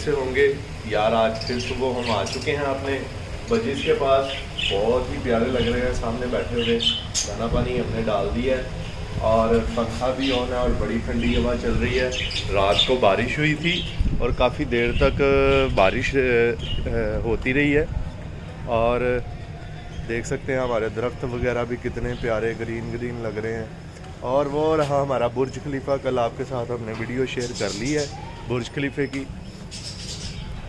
से होंगे यार। आज फिर सुबह हम आ चुके हैं अपने बजिस के पास। बहुत ही प्यारे लग रहे हैं सामने बैठे हुए। दाना पानी हमने डाल दिया है और पंखा भी ऑन है और बड़ी ठंडी हवा चल रही है। रात को बारिश हुई थी और काफ़ी देर तक बारिश होती रही है। और देख सकते हैं हमारे दरख्त वगैरह भी कितने प्यारे ग्रीन ग्रीन लग रहे हैं। और वो रहा हमारा बुर्ज खलीफा। कल आपके साथ हमने वीडियो शेयर कर ली है बुर्ज खलीफे की।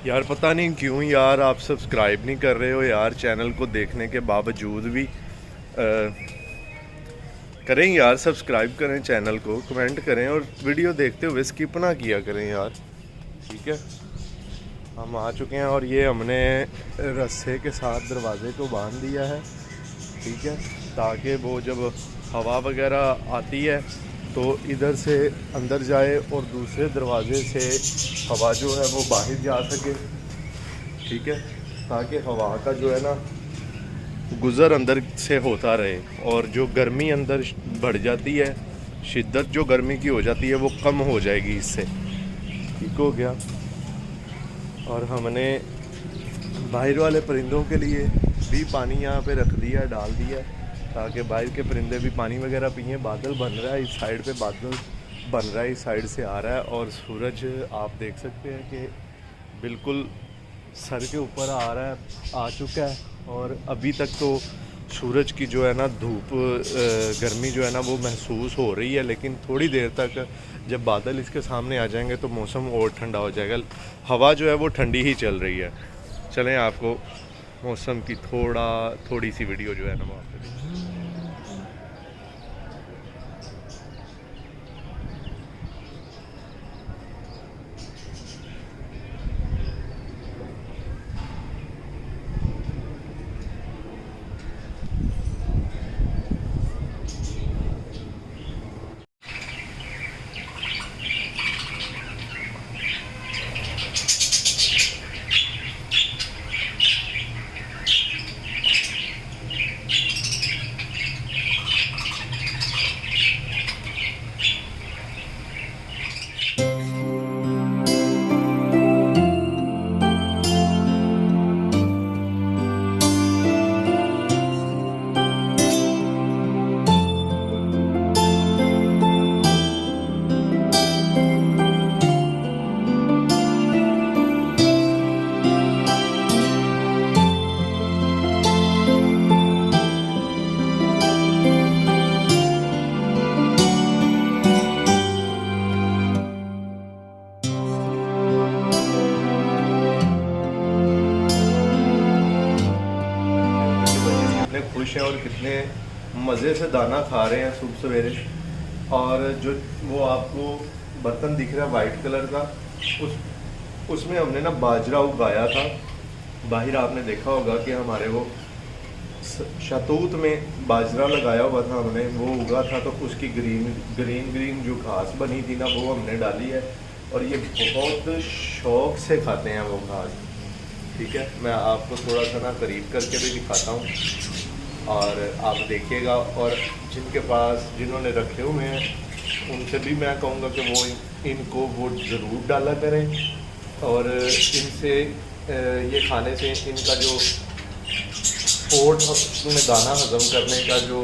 यार पता नहीं क्यों यार आप सब्सक्राइब नहीं कर रहे हो यार। चैनल को देखने के बावजूद भी करें यार, सब्सक्राइब करें चैनल को, कमेंट करें और वीडियो देखते हुए स्किप ना किया करें यार, ठीक है। हम आ चुके हैं और ये हमने रस्से के साथ दरवाज़े को बांध दिया है, ठीक है, ताकि वो जब हवा वगैरह आती है तो इधर से अंदर जाए और दूसरे दरवाजे से हवा जो है वो बाहर जा सके, ठीक है, ताकि हवा का जो है ना गुज़र अंदर से होता रहे और जो गर्मी अंदर बढ़ जाती है, शिद्दत जो गर्मी की हो जाती है वो कम हो जाएगी इससे, ठीक हो गया। और हमने बाहर वाले परिंदों के लिए भी पानी यहाँ पे रख दिया, डाल दिया, ताकि बाहर के परिंदे भी पानी वगैरह पिए। बादल बन रहा है, इस साइड पे बादल बन रहा है, इस साइड से आ रहा है और सूरज आप देख सकते हैं कि बिल्कुल सर के ऊपर आ रहा है, आ चुका है। और अभी तक तो सूरज की जो है ना धूप गर्मी जो है ना वो महसूस हो रही है, लेकिन थोड़ी देर तक जब बादल इसके सामने आ जाएंगे तो मौसम और ठंडा हो जाएगा। हवा जो है वो ठंडी ही चल रही है। चलें आपको मौसम की थोड़ी सी वीडियो जो है ना वो आपको खुश हैं और कितने मज़े से दाना खा रहे हैं सुबह सवेरे। और जो वो आपको बर्तन दिख रहा है वाइट कलर का, उसमें हमने ना बाजरा उगाया था। बाहर आपने देखा होगा कि हमारे वो शतूत में बाजरा लगाया हुआ था हमने, वो उगा था, तो उसकी ग्रीन जो घास बनी थी ना वो हमने डाली है और ये बहुत शौक़ से खाते हैं वो घास, ठीक है। मैं आपको थोड़ा सा ना करीब करके भी दिखाता हूँ और आप देखिएगा। और जिन्होंने रखे हुए हैं उनसे भी मैं कहूँगा कि वो इनको वो ज़रूर डाला करें। और इनसे ये खाने से इनका जो पोट में दाना हज़म करने का जो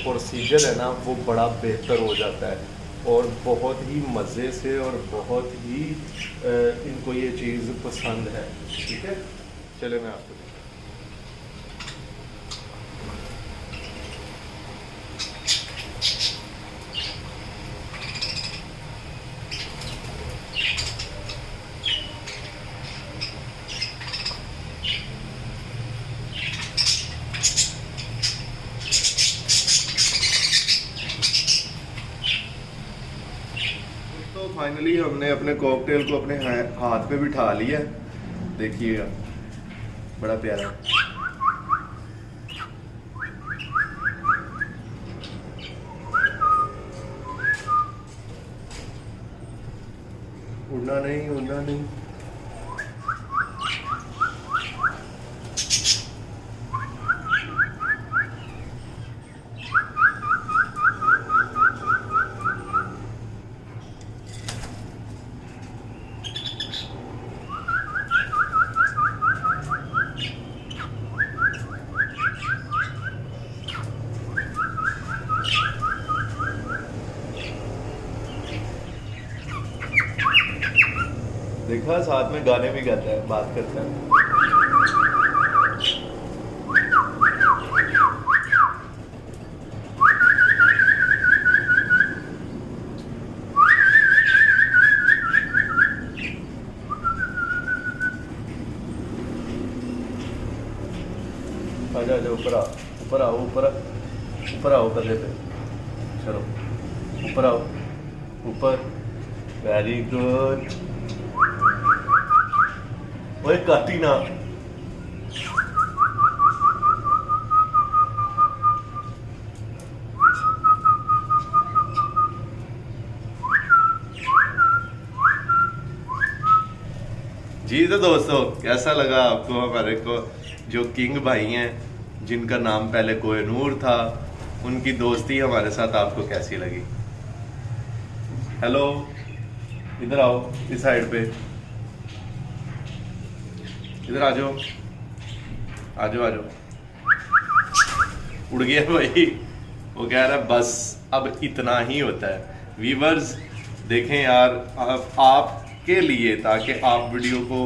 प्रोसीजर है ना वो बड़ा बेहतर हो जाता है और बहुत ही मज़े से और बहुत ही इनको ये चीज़ पसंद है, ठीक है। चले मैं आपको फाइनली हमने अपने कॉकटेल को अपने हाथ पे बिठा लिया, देखिएगा बड़ा प्यारा। उड़ना नहीं। लतीफ़ा साथ में गाने भी गाता है, बात करता है। आजा आजा ऊपर आओ, ऊपर आओ, ऊपर आओ कंधे पे, चलो ऊपर आओ, ऊपर, वेरी गुड। ओए काटी ना। जी तो दोस्तों, कैसा लगा आपको हमारे को जो किंग भाई हैं, जिनका नाम पहले कोहिनूर था, उनकी दोस्ती हमारे साथ आपको कैसी लगी? हेलो, इधर आओ, इस साइड पे इधर आ जाओ, आ जाओ, आ जाओ। उड़ गया भाई, वो कह रहा है बस अब इतना ही होता है। व्यूवर्स देखें यार, आपके लिए, ताकि आप वीडियो को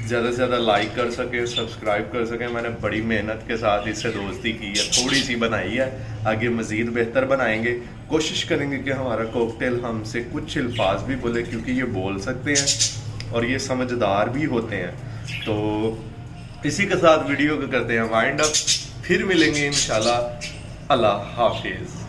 ज़्यादा से ज़्यादा लाइक कर सकें, सब्सक्राइब कर सकें, मैंने बड़ी मेहनत के साथ इससे दोस्ती की है, थोड़ी सी बनाई है, आगे मज़ीद बेहतर बनाएंगे। कोशिश करेंगे कि हमारा कॉकटेल हमसे कुछ अल्फाज भी बोले, क्योंकि ये बोल सकते हैं और ये समझदार भी होते हैं। तो इसी के साथ वीडियो को करते हैं वाइंड अप, फिर मिलेंगे इंशाल्लाह। अल्लाह हाफिज़।